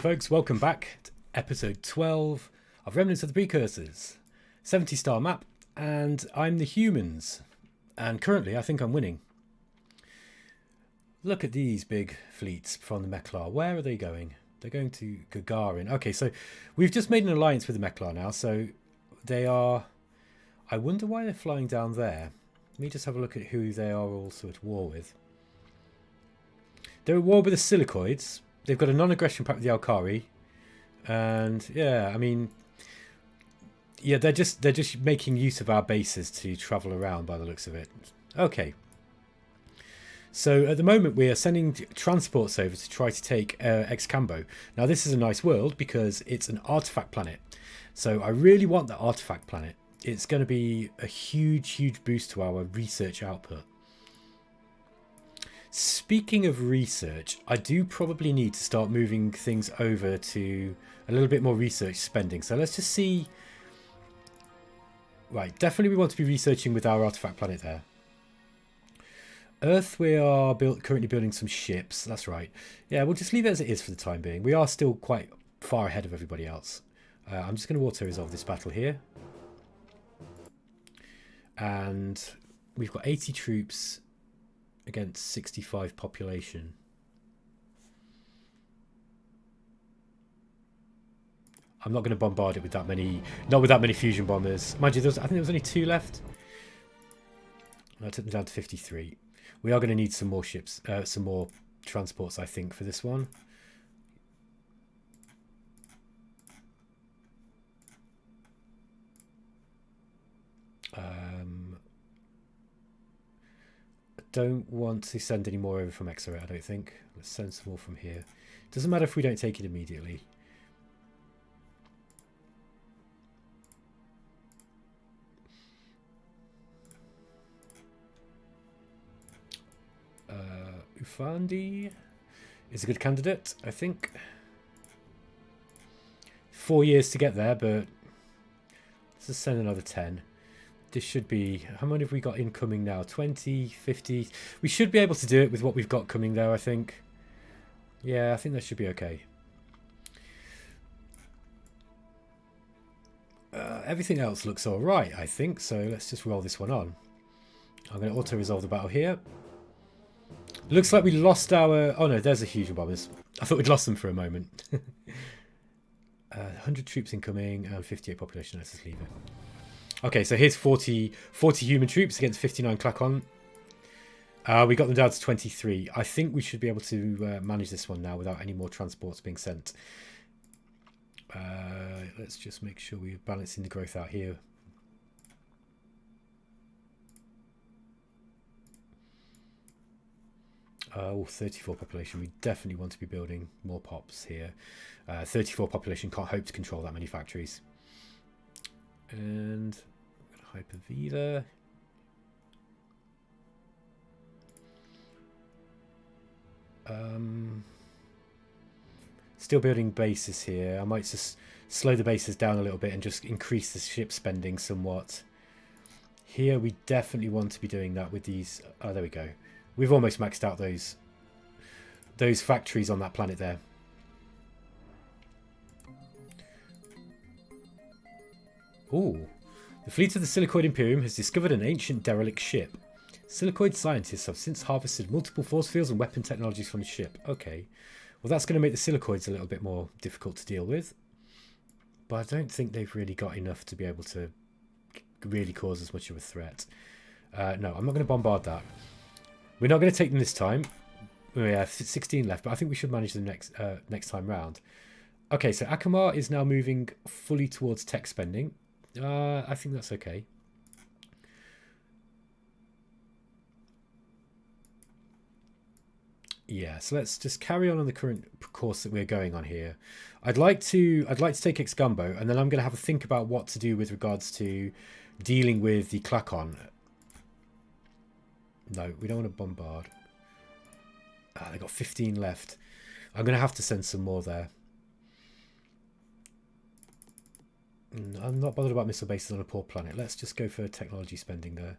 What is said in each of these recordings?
folks, welcome back to episode 12 of Remnants of the Precursors. 70-star map, and I'm the humans. And currently, I think I'm winning. Look at these big fleets from the Meklar. Where are they going? They're going to Gagarin. Okay, so we've just made an alliance with the Meklar now, so they are... I wonder why they're flying down there. Let me just have a look at who they are also at war with. They're at war with the Silicoids. They've got a non-aggression pact with the Alkari, and yeah, I mean, yeah, they're just making use of our bases to travel around by the looks of it. Okay, so at the moment we are sending transports over to try to take Excambo. Now this is a nice world because it's an artifact planet, so I really want the artifact planet. It's going to be a huge boost to our research output. Speaking of research, I do probably need to start moving things over to a little bit more research spending. So let's just see. Right, definitely we want to be researching with our artifact planet there. Earth, we are currently building some ships. That's right. Yeah, we'll just leave it as it is for the time being. We are still quite far ahead of everybody else. I'm just going to auto-resolve this battle here. And we've got 80 troops against 65 population. I'm not going to bombard it with that many, not with that many fusion bombers. Mind you, I think there was only 2 left. I took them down to 53. We are going to need some more ships, some more transports, I think, for this one. Don't want to send any more over from Exeter, I don't think. Let's send some more from here. Doesn't matter if we don't take it immediately. Ufandi is a good candidate, I think. 4 years to get there, but let's just send another 10. This should be... How many have we got incoming now? 20, 50... We should be able to do it with what we've got coming there, I think. Yeah, I think that should be okay. Everything else looks alright, I think. So let's just roll this one on. I'm going to auto-resolve the battle here. Looks like we lost our... Oh no, there's the fusion bombers. I thought we'd lost them for a moment. 100 troops incoming and 58 population. Let's just leave it. Okay, so here's 40 human troops against 59 Klakon. We got them down to 23. I think we should be able to manage this one now without any more transports being sent. Let's just make sure we're balancing the growth out here. Oh, 34 population. We definitely want to be building more pops here. 34 population can't hope to control that many factories. And Hyper-V there. Still building bases here. I might just slow the bases down a little bit and just increase the ship spending somewhat. Here we definitely want to be doing that with these. Oh, there we go. We've almost maxed out those factories on that planet there. Ooh. The fleet of the Silicoid Imperium has discovered an ancient derelict ship. Silicoid scientists have since harvested multiple force fields and weapon technologies from the ship. Okay. Well, that's going to make the Silicoids a little bit more difficult to deal with. But I don't think they've really got enough to be able to really cause as much of a threat. No, I'm not going to bombard that. We're not going to take them this time. We have 16 left, but I think we should manage them next time round. Okay, so Akamar is now moving fully towards tech spending. I think that's okay. Yeah, so let's just carry on the current course that we're going on here. I'd like to take Excambo, and then I'm going to have a think about what to do with regards to dealing with the Klakon. No, we don't want to bombard. They've got 15 left. I'm going to have to send some more there. I'm not bothered about missile bases on a poor planet. Let's just go for technology spending there.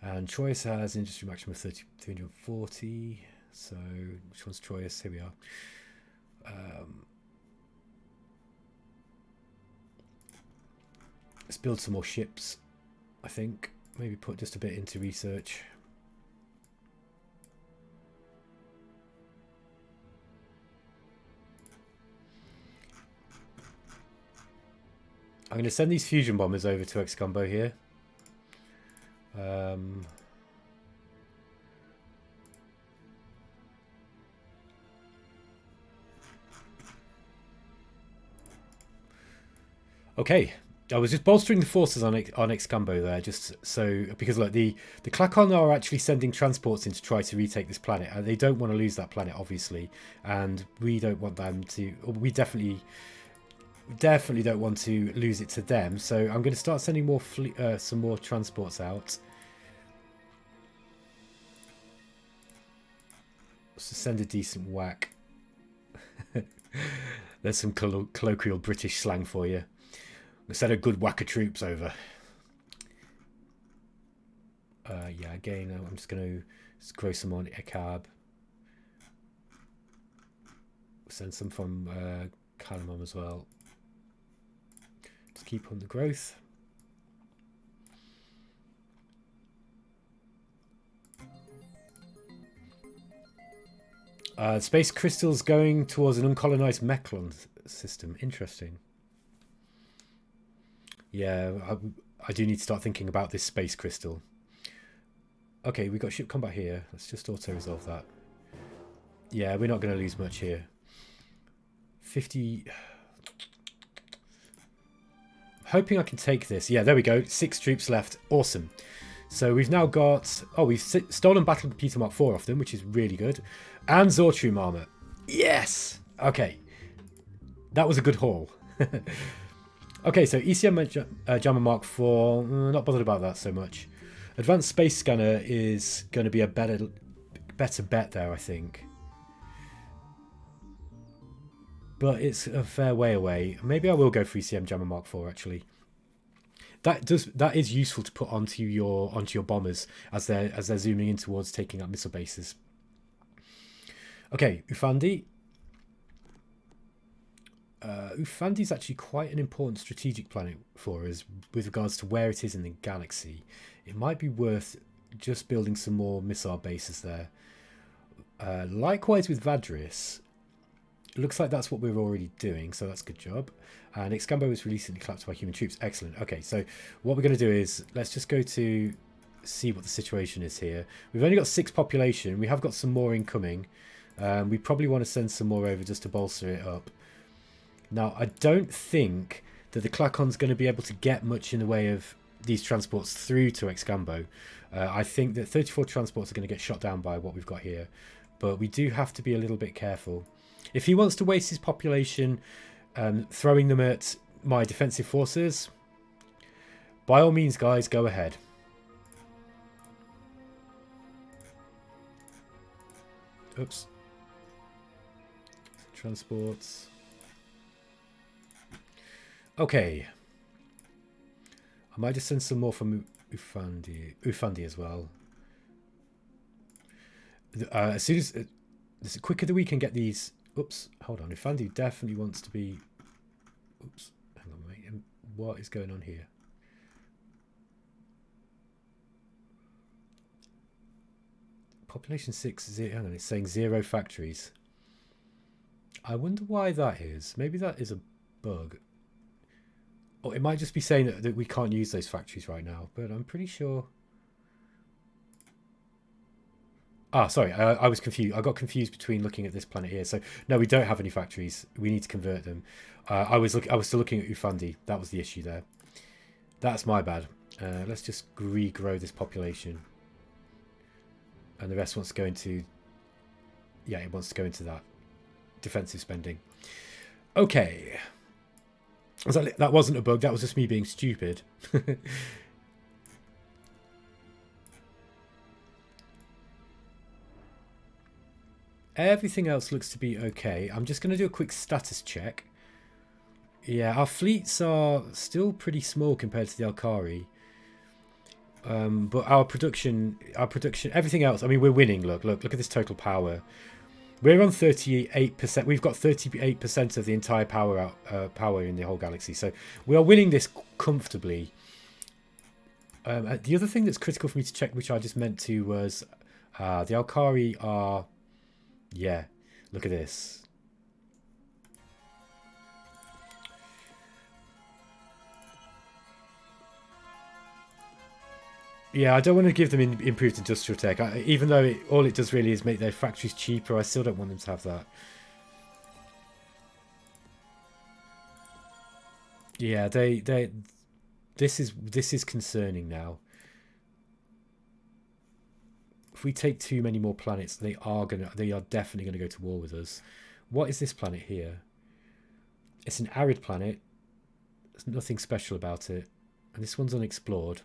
And Troyes has industry maximum of 340. So, which one's Troyes? Here we are. Let's build some more ships, I think. Maybe put just a bit into research. I'm going to send these fusion bombers over to Excombo here. Okay, I was just bolstering the forces on Excombo there, just so, because like the Klakon are actually sending transports in to try to retake this planet, and they don't want to lose that planet, obviously, and we don't want them to. We definitely don't want to lose it to them. So I'm going to start sending more some more transports out. Let's just send a decent whack. There's some colloquial British slang for you. Let's send a good whack of troops over. Yeah, again, I'm just going to grow some on Ekab. Send some from Calamam as well. Just keep on the growth. Space crystals going towards an uncolonized Mechlon system. Interesting. Yeah, I do need to start thinking about this space crystal. Okay, we've got ship combat here. Let's just auto-resolve that. Yeah, we're not going to lose much here. 50... Hoping I can take this. Yeah, there we go. 6 troops left. Awesome. So we've now got... Oh, we've stolen Battle Computer Mark 4 off them, which is really good. And Zortrum armor. Yes! Okay. That was a good haul. Okay, so ECM Jammer Mark 4. Not bothered about that so much. Advanced Space Scanner is going to be a better bet there, I think. But it's a fair way away. Maybe I will go for ECM Jammer Mark 4 actually. That is useful to put onto your bombers as they're zooming in towards taking up missile bases. Okay, Ufandi. Ufandi is actually quite an important strategic planet for us with regards to where it is in the galaxy. It might be worth just building some more missile bases there. Likewise with Vadris. It looks like that's what we're already doing, so that's a good job. And Excombo was recently collapsed by human troops. Excellent. Okay, so what we're going to do is let's just go to see what the situation is here. We've only got 6 population. We have got some more incoming. We probably want to send some more over just to bolster it up. Now, I don't think that the Klakon's going to be able to get much in the way of these transports through to Excombo. I think that 34 transports are going to get shot down by what we've got here. But we do have to be a little bit careful. If he wants to waste his population throwing them at my defensive forces, by all means, guys, go ahead. Oops. Transports. Okay. I might just send some more from Ufandi as well. As soon as... the quicker that we can get these... Oops, hold on. Ufandi definitely wants to be... Oops, hang on, mate. What is going on here? Population 6, hang on, it's saying 0 factories. I wonder why that is. Maybe that is a bug. Or it might just be saying that we can't use those factories right now, but I'm pretty sure... Ah, sorry, I was confused. I got confused between looking at this planet here. So, no, we don't have any factories. We need to convert them. I was still looking at Ufandi. That was the issue there. That's my bad. Let's just regrow this population. And the rest wants to go into... Yeah, it wants to go into that. Defensive spending. Okay. That wasn't a bug. That was just me being stupid. Everything else looks to be okay. I'm just going to do a quick status check. Yeah, our fleets are still pretty small compared to the Alkari. But our production, everything else, I mean, we're winning. Look at this total power. We're on 38%. We've got 38% of the entire power in the whole galaxy. So we are winning this comfortably. The other thing that's critical for me to check, which I just meant to, was the Alkari are... Yeah, look at this. Yeah, I don't want to give them improved industrial tech. Even though all it does really is make their factories cheaper, I still don't want them to have that. Yeah, this is concerning now. If we take too many more planets, they are definitely gonna go to war with us. What is this planet here? It's an arid planet. There's nothing special about it, and this one's unexplored.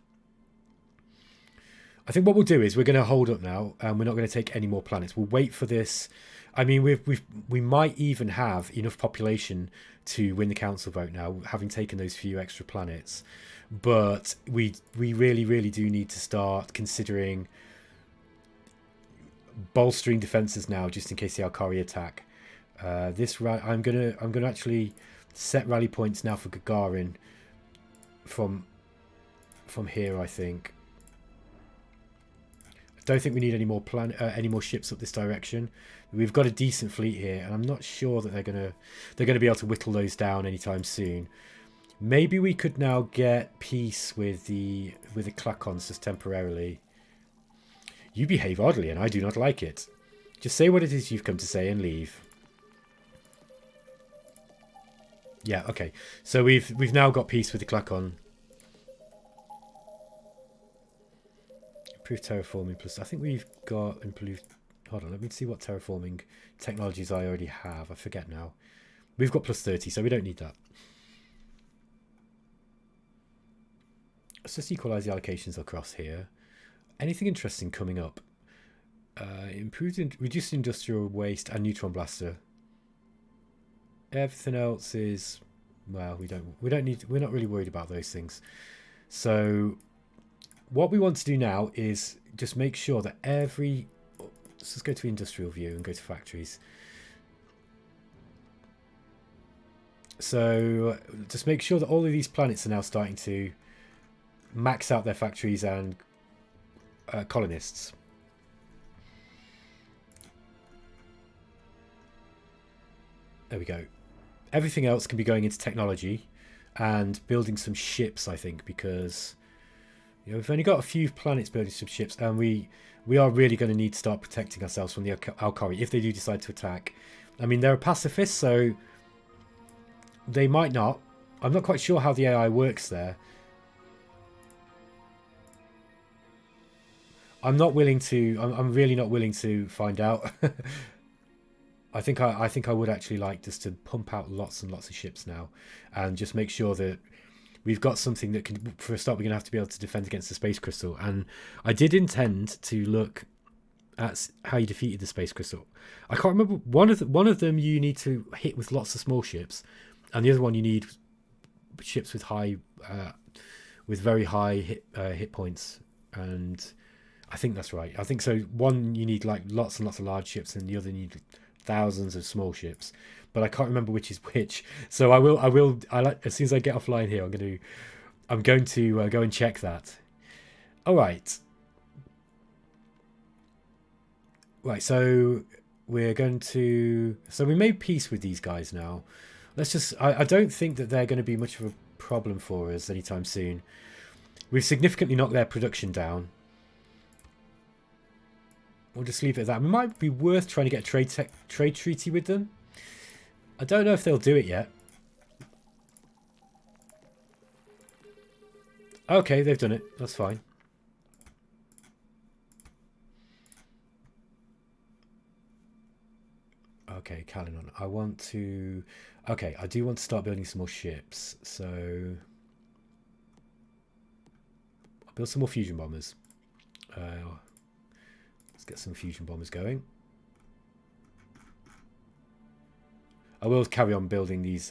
I think what we'll do is we're going to hold up now, and we're not going to take any more planets. We'll wait for this. I mean, we might even have enough population to win the council vote now, having taken those few extra planets. But we really do need to start considering bolstering defenses now, just in case the Alkari attack. I'm gonna actually set rally points now for Gagarin from here. I think. Don't think we need any more ships up this direction. We've got a decent fleet here, and I'm not sure that they're gonna be able to whittle those down anytime soon. Maybe we could now get peace with the Klakons just temporarily. You behave oddly, and I do not like it. Just say what it is you've come to say and leave. Yeah, okay. So we've now got peace with the Klakon. Improved terraforming plus. I think we've got improved. Hold on, let me see what terraforming technologies I already have. I forget now. We've got plus 30, so we don't need that. Let's just equalize the allocations across here. Anything interesting coming up? Reduced industrial waste and neutron blaster. Everything else is, well, we don't need. We're not really worried about those things. So what we want to do now is just make sure that let's just go to industrial view and go to factories. So just make sure that all of these planets are now starting to max out their factories and colonists. There we go. Everything else can be going into technology and building some ships, I think, because we've only got a few planets building some ships, and we are really going to need to start protecting ourselves from the Alkari if they do decide to attack. I mean, they're a pacifist, so they might not. I'm not quite sure how the AI works there. I'm really not willing to find out. I think I would actually like just to pump out lots and lots of ships now, and just make sure that we've got something that can. For a start, we're going to have to be able to defend against the space crystal. And I did intend to look at how you defeated the space crystal. I can't remember. One of them you need to hit with lots of small ships, and the other one you need ships with very high hit points. And I think that's right. I think so. One you need like lots and lots of large ships, and the other you need thousands of small ships. But I can't remember which is which. So I will. As soon as I get offline here, I'm going to go and check that. All right. Right. So we're going to. So we made peace with these guys now. Let's just. I don't think that they're going to be much of a problem for us anytime soon. We've significantly knocked their production down. We'll just leave it at that. It might be worth trying to get a trade treaty with them. I don't know if they'll do it yet. Okay, they've done it. That's fine. Okay, Kalinon. I want to... Okay, I do want to start building some more ships. So... I'll build some more fusion bombers. Let's get some fusion bombers going. I will carry on building these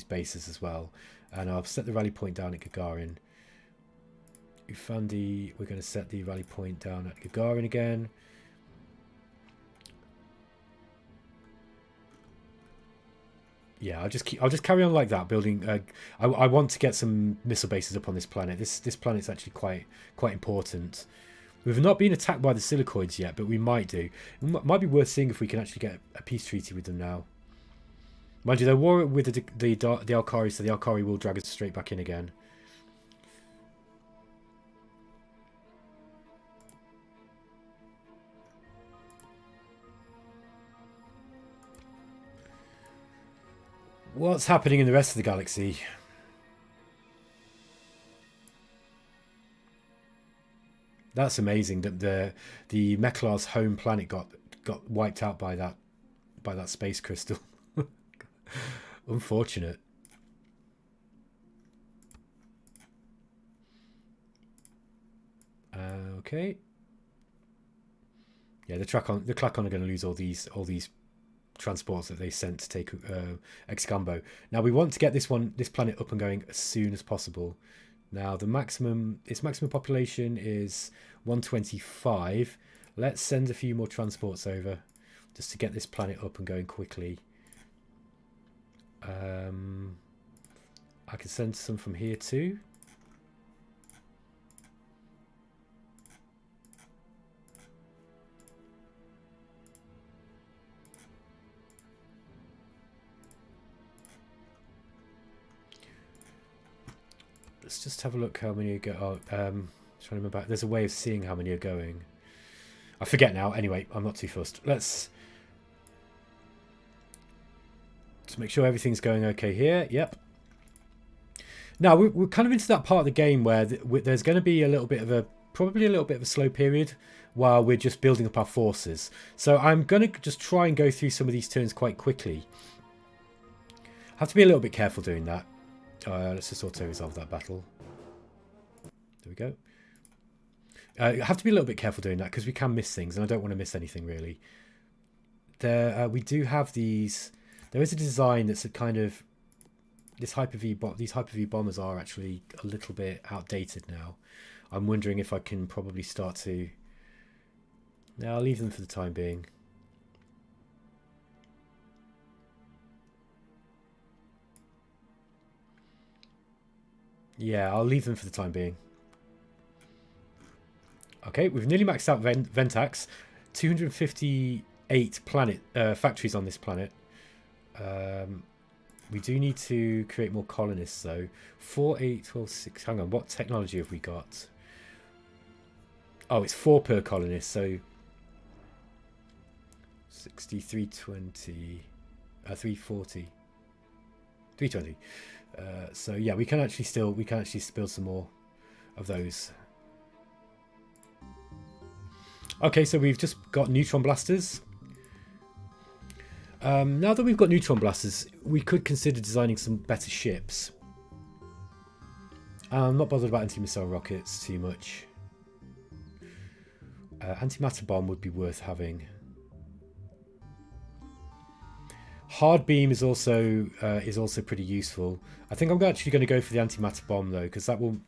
bases as well, and I'll set the rally point down at Gagarin. Ufandi, we're going to set the rally point down at Gagarin again. Yeah, I'll just carry on like that, building. I want to get some missile bases up on this planet. This planet's actually quite important. We've not been attacked by the silicoids yet, but we might do. It might be worth seeing if we can actually get a peace treaty with them now. Mind you, they're war with the Alkari, so the Alkari will drag us straight back in again. What's happening in the rest of the galaxy? That's amazing that the Meklar's home planet got wiped out by that space crystal. Unfortunate. Okay. Yeah, the Klakon are going to lose all these transports that they sent to take Excambo. Now we want to get this planet up and going as soon as possible. Now its maximum population is 125. Let's send a few more transports over just to get this planet up and going quickly. I can send some from here too. Let's just have a look how many go. Oh, trying to remember. There's a way of seeing how many are going. I forget now. Anyway, I'm not too fussed. Let's make sure everything's going okay here. Yep. Now we're kind of into that part of the game where there's going to be probably a little bit of a slow period while we're just building up our forces. So I'm going to just try and go through some of these turns quite quickly. Have to be a little bit careful doing that. Let's just auto-resolve that battle. There we go. You have to be a little bit careful doing that because we can miss things, and I don't want to miss anything really. We do have these. There is a design that's a kind of these Hyper-V bombers are actually a little bit outdated now. I'm wondering if I can probably start to. No, I'll leave them for the time being. Yeah, I'll leave them for the time being. Okay, we've nearly maxed out Ventax. 258 factories on this planet. We do need to create more colonists though. 4, 8, 12, 6. Hang on, what technology have we got? Oh, it's 4 per colonist, so 60, 320, 340, 320. So yeah, we can actually build some more of those. Okay, so we've just got neutron blasters. Now that we've got neutron blasters, we could consider designing some better ships. I'm not bothered about anti-missile rockets too much. Antimatter bomb would be worth having. Hard beam is also pretty useful. I think I'm actually going to go for the antimatter bomb though, because that will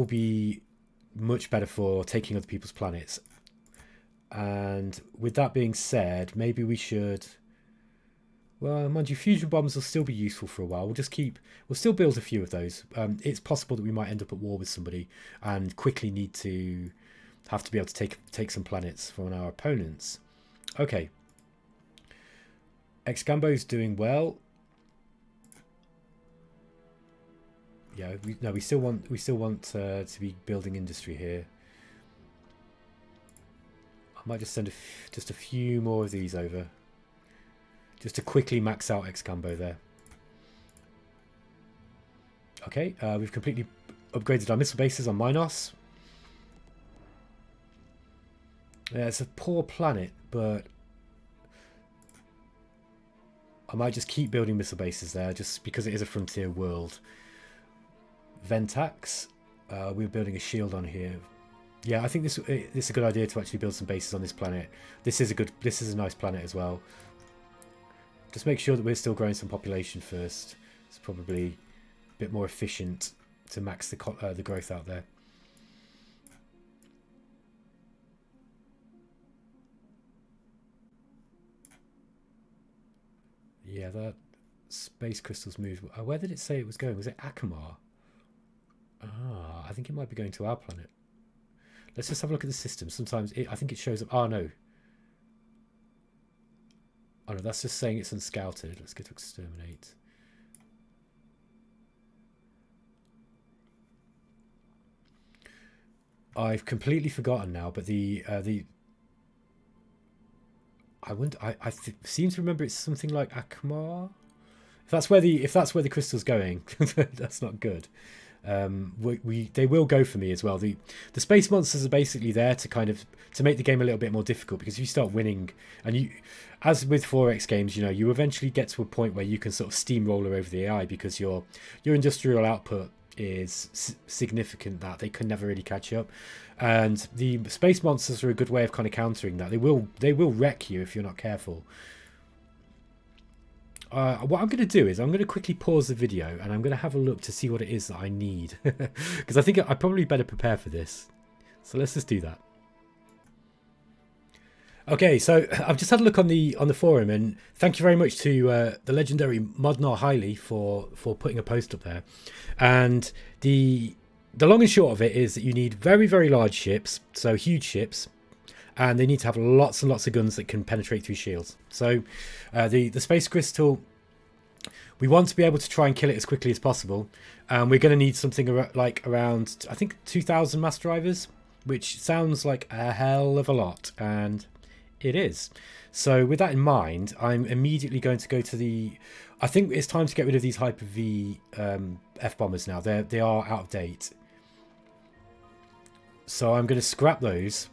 be much better for taking other people's planets. And with that being said, maybe we should. Well, mind you, fusion bombs will still be useful for a while. We'll still build a few of those. It's possible that we might end up at war with somebody and quickly have to be able to take some planets from our opponents. Okay. Excambo's doing well. Yeah, we still want to be building industry here. I might just send just a few more of these over, just to quickly max out Excambo there. Okay, we've completely upgraded our missile bases on Minos. Yeah, it's a poor planet, but I might just keep building missile bases there, just because it is a frontier world. Ventax, we're building a shield on here. Yeah, I think this is a good idea to actually build some bases on this planet. This is a nice planet as well. Just make sure that we're still growing some population first. It's probably a bit more efficient to max the growth out there. Yeah, that space crystal's moved. Where did it say it was going? Was it Akamar? Ah, I think it might be going to our planet. Let's just have a look at the system. Sometimes I think it shows up. Oh no. Oh no, that's just saying it's unscouted. Let's go to exterminate. I've completely forgotten now, but I seem to remember it's something like Akmar. If that's where the crystal's going, that's not good. They will go for me as well. The space monsters are basically there to make the game a little bit more difficult, because if you start winning, and you, as with 4X games, you know, you eventually get to a point where you can sort of steamroller over the AI, because your industrial output is significant that they can never really catch up. And the space monsters are a good way of kind of countering that. They will wreck you if you're not careful. What I'm going to do is I'm going to quickly pause the video and I'm going to have a look to see what it is that I need, because I think I probably better prepare for this. So let's just do that. Okay, so I've just had a look on the forum, and thank you very much to the legendary Modnar Highly for putting a post up there. And the long and short of it is that you need very, very large ships, so huge ships, and they need to have lots and lots of guns that can penetrate through shields. So the space crystal, we want to be able to try and kill it as quickly as possible, and we're going to need something like around, I think, 2,000 mass drivers, which sounds like a hell of a lot, and it is. So with that in mind, I'm immediately going to go to the... I think it's time to get rid of these Hyper-V F-bombers now. They are out of date. So I'm going to scrap those.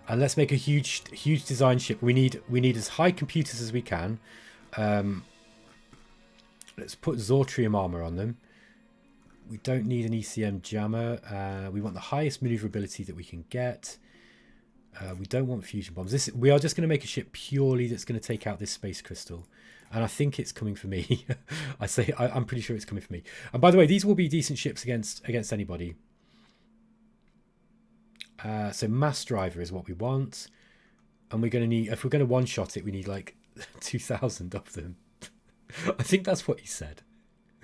And let's make a huge design ship. We need as high computers as we can. Let's put Zortrium armor on them. We don't need an ECM jammer. We want the highest maneuverability that we can get. We don't want fusion bombs. We are just going to make a ship purely that's going to take out this space crystal, and I think it's coming for me. I'm pretty sure it's coming for me. And by the way, these will be decent ships against anybody. So mass driver is what we want, and we're going to need, if we're going to one-shot it, we need like 2,000 of them. I think that's what he said.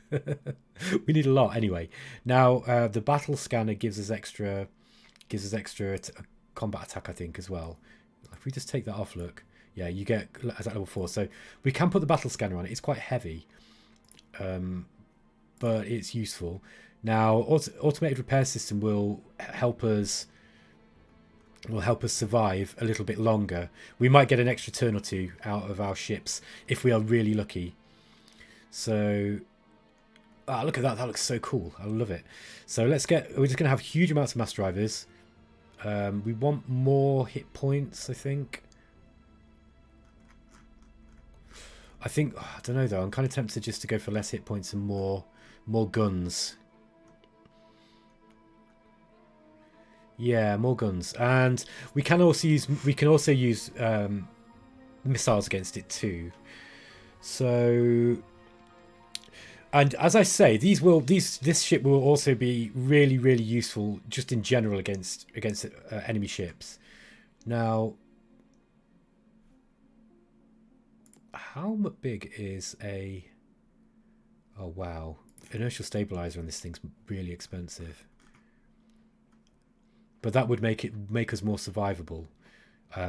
We need a lot anyway. Now the battle scanner gives us extra combat attack, I think, as well. If we just take that off, look, yeah, you get as at level 4. So we can put the battle scanner on it. It's quite heavy, but it's useful. Now automated repair system will help us survive a little bit longer. We might get an extra turn or two out of our ships if we are really lucky. So look at that. That looks so cool. I love it. So we're just going to have huge amounts of mass drivers. We want more hit points, I think. I don't know though. I'm kind of tempted just to go for less hit points and more guns. Yeah, more guns, and we can also use missiles against it too. So, and as I say, this ship will also be really, really useful just in general against enemy ships. Now, how big is a... Oh wow, inertial stabilizer on this thing's really expensive. But that would make us more survivable.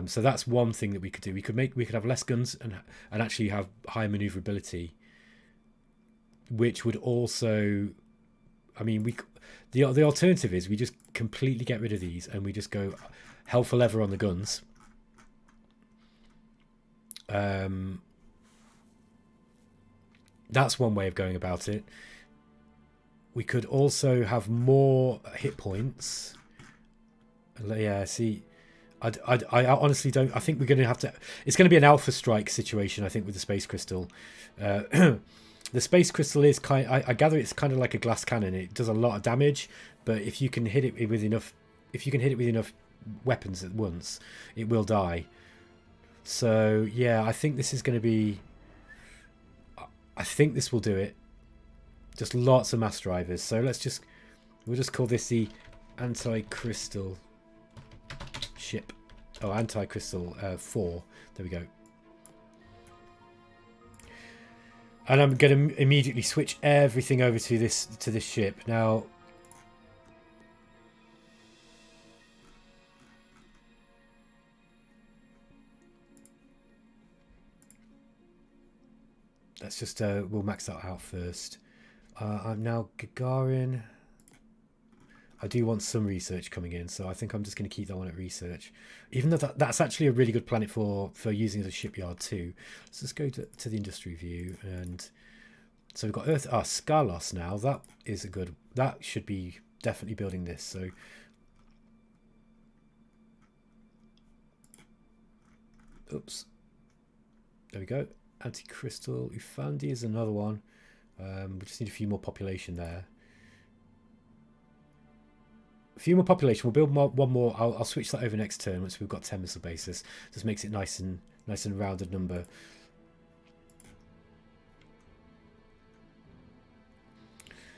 So that's one thing that we could do. We could have less guns and actually have higher maneuverability, which would also, I mean, the alternative is we just completely get rid of these and we just go hell for leather on the guns. That's one way of going about it. We could also have more hit points. Yeah, see, I honestly don't. I think we're going to have to. It's going to be an alpha strike situation, I think, with the space crystal. The space crystal is I gather it's kind of like a glass cannon. It does a lot of damage, but if you can hit it with enough, weapons at once, it will die. So yeah, I think this is going to be. I think this will do it. Just lots of mass drivers. So we'll just call this the anti-crystal ship. Oh, anti-crystal 4. There we go. And I'm going to immediately switch everything over to this ship. Now, let's just, we'll max that out first. I'm now Gagarin. I do want some research coming in, so I think I'm just going to keep that one at research. Even though that's actually a really good planet for using as a shipyard too. Let's just go to the industry view. And so we've got Earth, Scarlos now. That is a good, that should be definitely building this. So oops, there we go. Anti-crystal Ufandi is another one. We just need a few more population there. A few more population. We'll build one more. I'll switch that over next turn once we've got 10 missile bases. Just makes it nice and rounded number.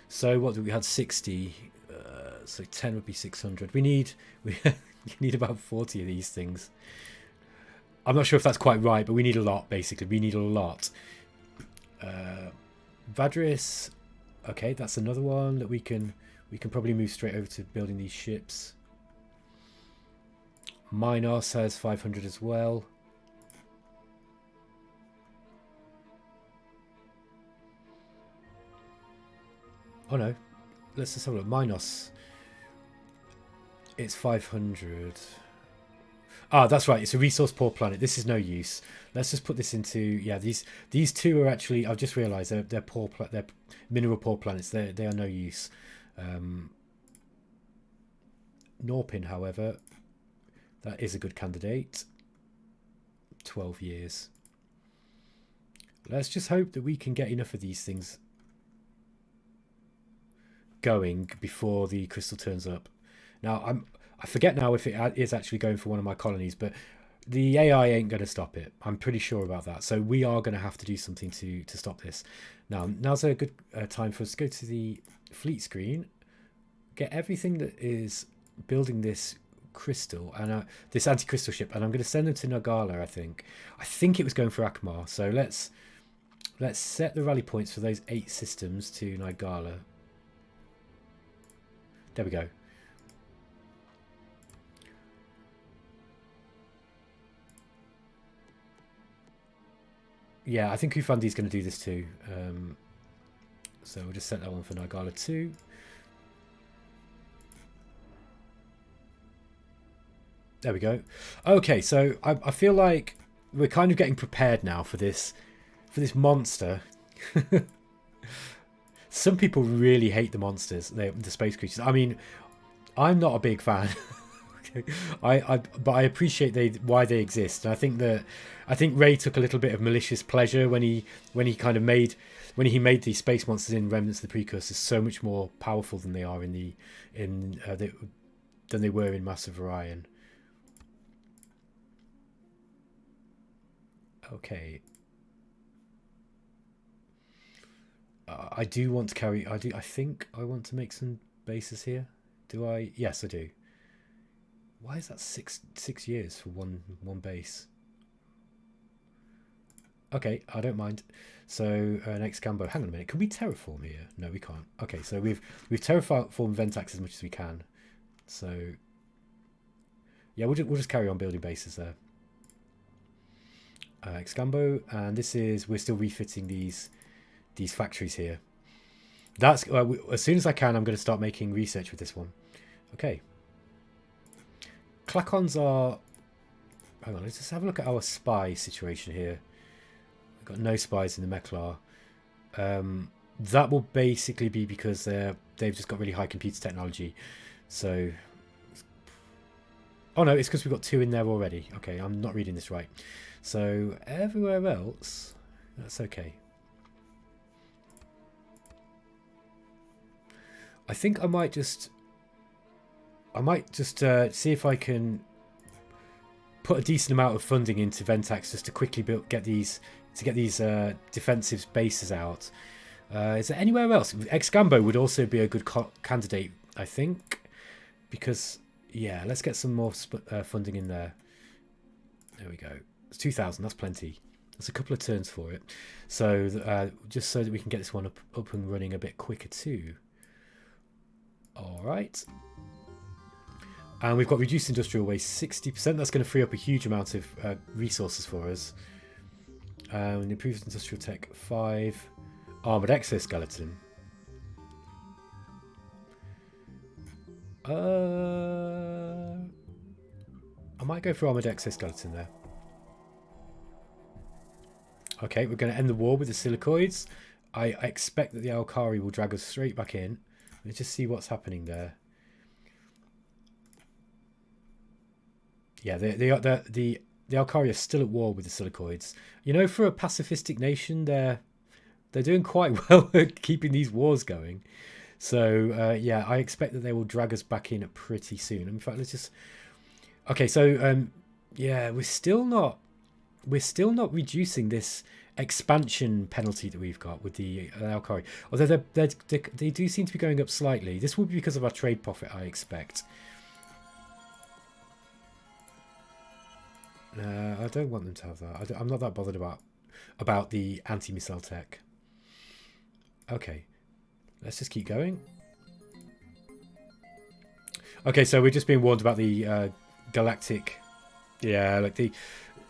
So what do we had 60? So 10 would be 600. We need about 40 of these things. I'm not sure if that's quite right, but we need a lot. Basically, we need a lot. Vadris. Okay, that's another one that we can probably move straight over to building these ships. Minos has 500 as well. Oh no, let's just have a look. Minos, it's 500. Ah, that's right. It's a resource poor planet. This is no use. Let's just put this into, yeah. These two are actually. I've just realised they're poor. They're mineral poor planets. They are no use. Norpin, however, that is a good candidate. 12 years. Let's just hope that we can get enough of these things going before the crystal turns up. Now I forget now if it is actually going for one of my colonies, but the AI ain't going to stop it. I'm pretty sure about that. So we are going to have to do something to stop this. Now's a good time for us to go to the fleet screen, get everything that is building this crystal and this anti-crystal ship, and I'm going to send them to Nagala. I think it was going for Akmar. So let's set the rally points for those 8 systems to Nagala. There we go. Yeah, I think Ufandi's going to do this too. So we'll just set that one for Nagala 2. There we go. Okay, so I feel like we're kind of getting prepared now for this monster. Some people really hate the monsters, the space creatures. I mean, I'm not a big fan. But I appreciate why they exist, and I think Ray took a little bit of malicious pleasure when he made these space monsters in Remnants, the Precursors, so much more powerful than they are than they were in Massive Orion. Okay. I do want to carry. I think I want to make some bases here. Do I? Yes, I do. Why is that six years for one base? Okay, I don't mind. So next Gambo. Hang on a minute. Can we terraform here? No, we can't. Okay, so we've terraformed Ventax as much as we can. So yeah, we'll just carry on building bases there. Excambo, and we're still refitting these factories here. That's as soon as I can, I'm going to start making research with this one. Okay. Clacons are. Hang on, let's just have a look at our spy situation here. We've got no spies in the Meklar. That will basically be because they've just got really high computer technology. So. Oh no, it's because we've got 2 in there already. Okay, I'm not reading this right. So everywhere else, that's okay. I think I might just see if I can put a decent amount of funding into Ventax just to quickly get these defensive bases out. Is there anywhere else? Excambo would also be a good candidate, I think, because yeah, let's get some more funding in there. There we go. It's 2,000. That's plenty. That's a couple of turns for it. So just so that we can get this one up and running a bit quicker too. All right. And we've got reduced industrial waste 60%. That's going to free up a huge amount of resources for us. Improved industrial tech 5. Armored exoskeleton. I might go for armored exoskeleton there. Okay, we're going to end the war with the silicoids. I expect that the Alkari will drag us straight back in. Let's just see what's happening there. Yeah, the Alkari are still at war with the silicoids. You know, for a pacifistic nation, they're doing quite well at keeping these wars going. So yeah, I expect that they will drag us back in pretty soon. In fact, let's just. Okay, so yeah, we're still not reducing this expansion penalty that we've got with the Alkari. Although they do seem to be going up slightly. This will be because of our trade profit, I expect. I don't want them to have that. I'm not that bothered about the anti-missile tech. Okay, let's just keep going. Okay, so we're just being warned about the galactic. Yeah, like the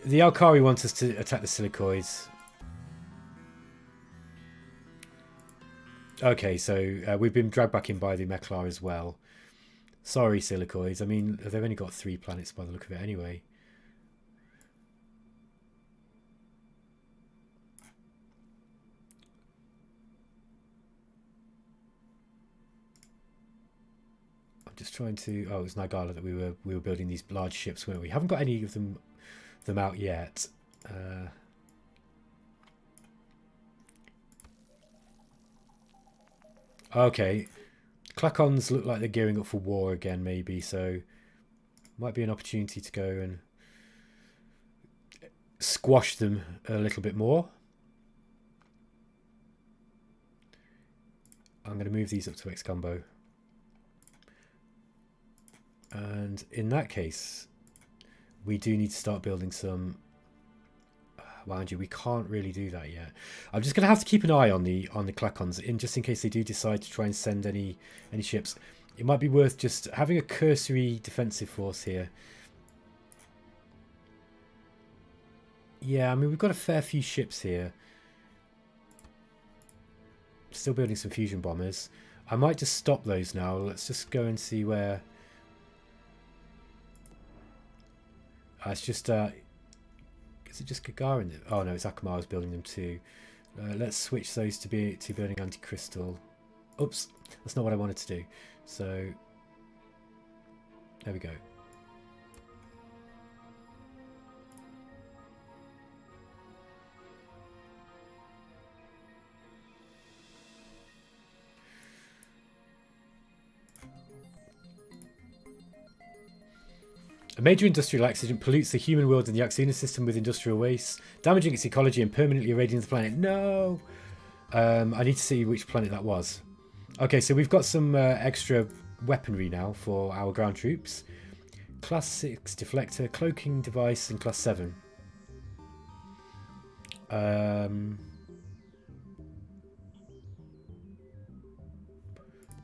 Alkari wants us to attack the silicoids. Okay, so we've been dragged back in by the Meklar as well. Sorry, silicoids. I mean, they've only got 3 planets by the look of it anyway. Just trying to. Oh, it was Nagala that we were building these large ships, weren't we? Haven't got any of them out yet. Okay, Klakons look like they're gearing up for war again, maybe. So might be an opportunity to go and squash them a little bit more. I'm going to move these up to X-Combo. And in that case, we do need to start building some. Mind you, we can't really do that yet. I'm just going to have to keep an eye on the Klakons, just in case they do decide to try and send any ships. It might be worth just having a cursory defensive force here. Yeah, I mean, we've got a fair few ships here. Still building some fusion bombers. I might just stop those now. Let's just go and see where. It's just, is it just Gagarin? Oh no, it's Akamara's building them too. Let's switch those to building anti-crystal. Oops, that's not what I wanted to do. So, there we go. A major industrial accident pollutes the human world and the Axuna system with industrial waste, damaging its ecology and permanently irradiating the planet. No! I need to see which planet that was. Okay, so we've got some extra weaponry now for our ground troops. Class 6 deflector, cloaking device, and class 7. I'll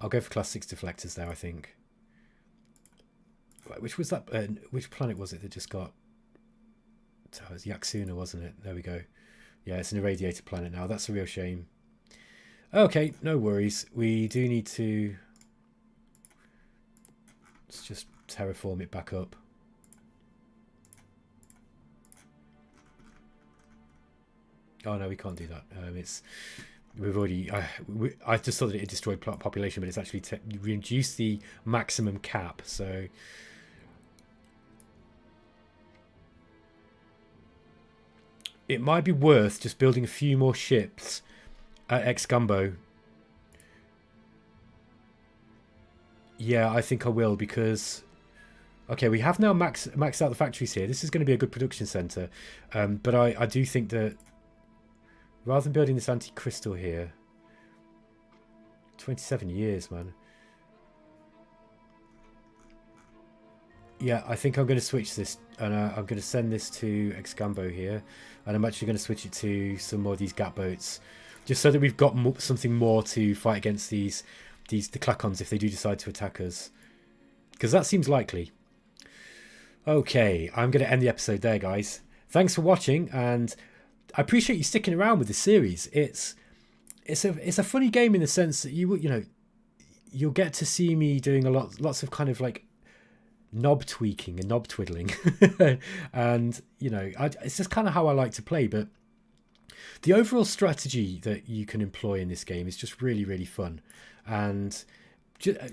go for class 6 deflectors there, I think. Which was that? Which planet was it that just got? Oh, it was Yaxuna, wasn't it? There we go. Yeah, it's an irradiated planet now. That's a real shame. Okay, no worries. We do need to. Let's just terraform it back up. Oh no, we can't do that. We've already. I just thought that it destroyed population, but it's actually reduced the maximum cap. So. It might be worth just building a few more ships at X-Gumbo. Yeah, I think I will because... Okay, we have now maxed out the factories here. This is going to be a good production centre. But I do think that rather than building this anti-crystal here... 27 years, man. Yeah, I think I'm going to switch this, and I'm going to send this to Excambo here, and I'm actually going to switch it to some more of these Gat boats, just so that we've got something more to fight against the Klakons if they do decide to attack us, because that seems likely. Okay, I'm going to end the episode there, guys. Thanks for watching, and I appreciate you sticking around with the series. It's a funny game in the sense that you'll get to see me doing lots of kind of like knob tweaking and knob twiddling, and it's just kind of how I like to play. But the overall strategy that you can employ in this game is just really, really fun. And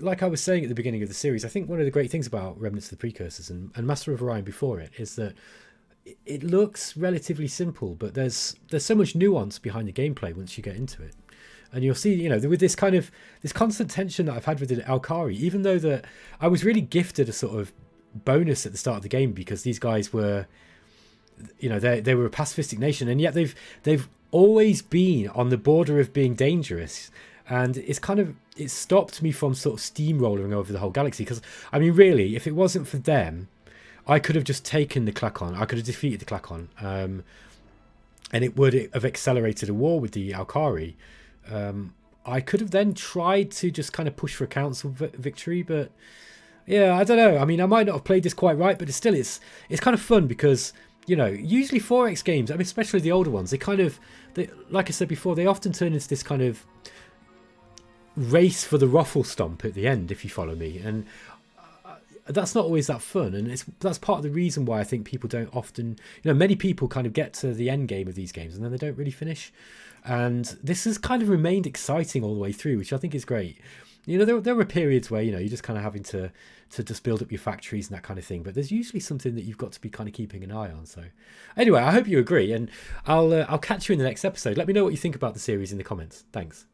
like I was saying at the beginning of the series, I think one of the great things about Remnants of the Precursors and Master of Orion before it is that it looks relatively simple, but there's so much nuance behind the gameplay once you get into it. And you'll see, with this kind of this constant tension that I've had with the Alkari, even though that I was really gifted a sort of bonus at the start of the game because these guys were, they were a pacifistic nation, and yet they've always been on the border of being dangerous. And it stopped me from sort of steamrolling over the whole galaxy. Because, I mean, really, if it wasn't for them, I could have just taken the Klakon. I could have defeated the Klakon. And it would have accelerated a war with the Alkari. I could have then tried to just kind of push for a council victory. But, yeah, I don't know. I mean, I might not have played this quite right. But it's kind of fun because, usually 4X games, I mean, especially the older ones, they like I said before, they often turn into this kind of race for the ruffle stomp at the end, if you follow me, and that's not always that fun. And that's part of the reason why I think people don't often, many people kind of get to the end game of these games and then they don't really finish. And this has kind of remained exciting all the way through, which I think is great. There were periods where you're just kind of having to just build up your factories and that kind of thing, but there's usually something that you've got to be kind of keeping an eye on. So anyway, I hope you agree, and I'll catch you in the next episode. Let me know what you think about the series in the comments. Thanks.